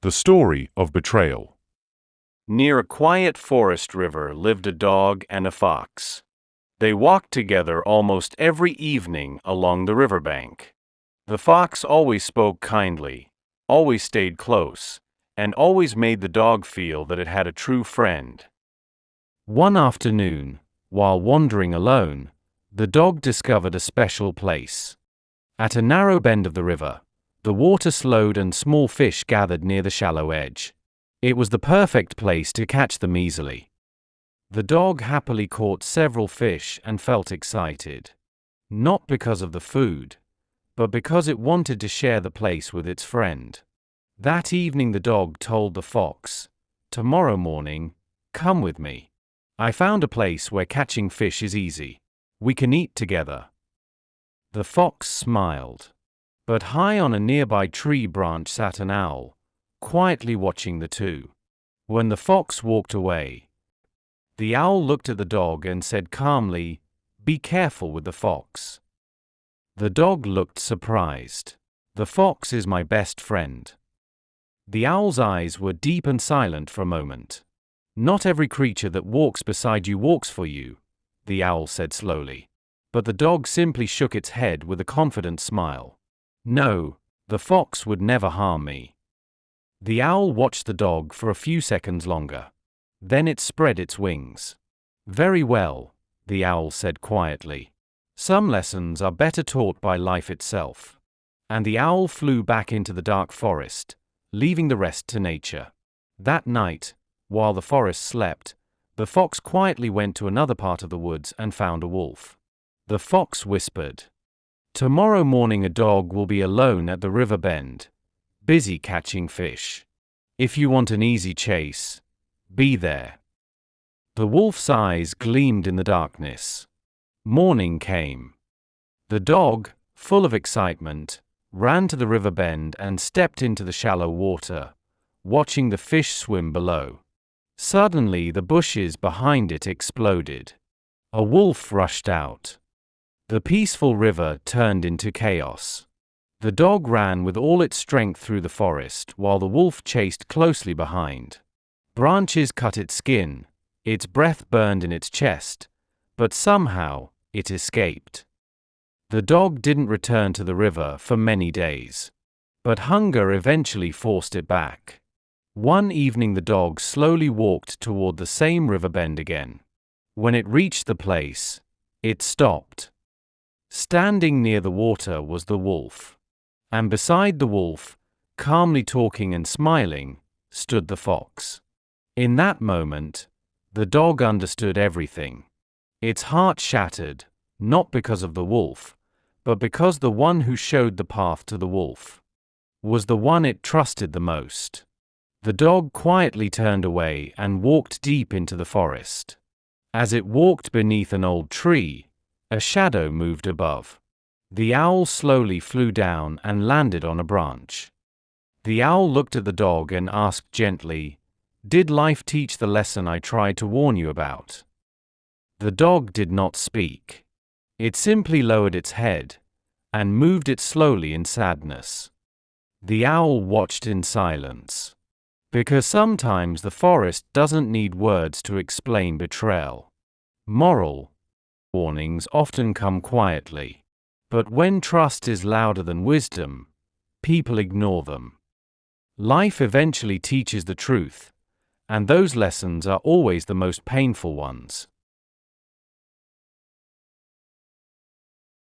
The Story of Betrayal. Near a quiet forest river lived a dog and a fox. They walked together almost every evening along the riverbank. The fox always spoke kindly, always stayed close, and always made the dog feel that it had a true friend. One afternoon, while wandering alone, the dog discovered a special place. At a narrow bend of the river, the water slowed and small fish gathered near the shallow edge. It was the perfect place to catch them easily. The dog happily caught several fish and felt excited. Not because of the food, but because it wanted to share the place with its friend. That evening the dog told the fox, "Tomorrow morning, come with me. I found a place where catching fish is easy. We can eat together." The fox smiled. But high on a nearby tree branch sat an owl, quietly watching the two. When the fox walked away, the owl looked at the dog and said calmly, "Be careful with the fox." The dog looked surprised. "The fox is my best friend." The owl's eyes were deep and silent for a moment. "Not every creature that walks beside you walks for you," the owl said slowly. But the dog simply shook its head with a confident smile. "No, the fox would never harm me." The owl watched the dog for a few seconds longer. Then it spread its wings. "Very well," the owl said quietly. "Some lessons are better taught by life itself." And the owl flew back into the dark forest, leaving the rest to nature. That night, while the forest slept, the fox quietly went to another part of the woods and found a wolf. The fox whispered, "Tomorrow morning a dog will be alone at the river bend, busy catching fish. If you want an easy chase, be there." The wolf's eyes gleamed in the darkness. Morning came. The dog, full of excitement, ran to the river bend and stepped into the shallow water, watching the fish swim below. Suddenly the bushes behind it exploded. A wolf rushed out. The peaceful river turned into chaos. The dog ran with all its strength through the forest while the wolf chased closely behind. Branches cut its skin, its breath burned in its chest, but somehow it escaped. The dog didn't return to the river for many days. But hunger eventually forced it back. One evening the dog slowly walked toward the same river bend again. When it reached the place, it stopped. Standing near the water was the wolf. And beside the wolf, calmly talking and smiling, stood the fox. In that moment, the dog understood everything. Its heart shattered, not because of the wolf, but because the one who showed the path to the wolf was the one it trusted the most. The dog quietly turned away and walked deep into the forest. As it walked beneath an old tree, a shadow moved above. The owl slowly flew down and landed on a branch. The owl looked at the dog and asked gently, "Did life teach the lesson I tried to warn you about?" The dog did not speak. It simply lowered its head and moved it slowly in sadness. The owl watched in silence. Because sometimes the forest doesn't need words to explain betrayal. Moral: warnings often come quietly. But when trust is louder than wisdom, people ignore them. Life eventually teaches the truth, and those lessons are always the most painful ones.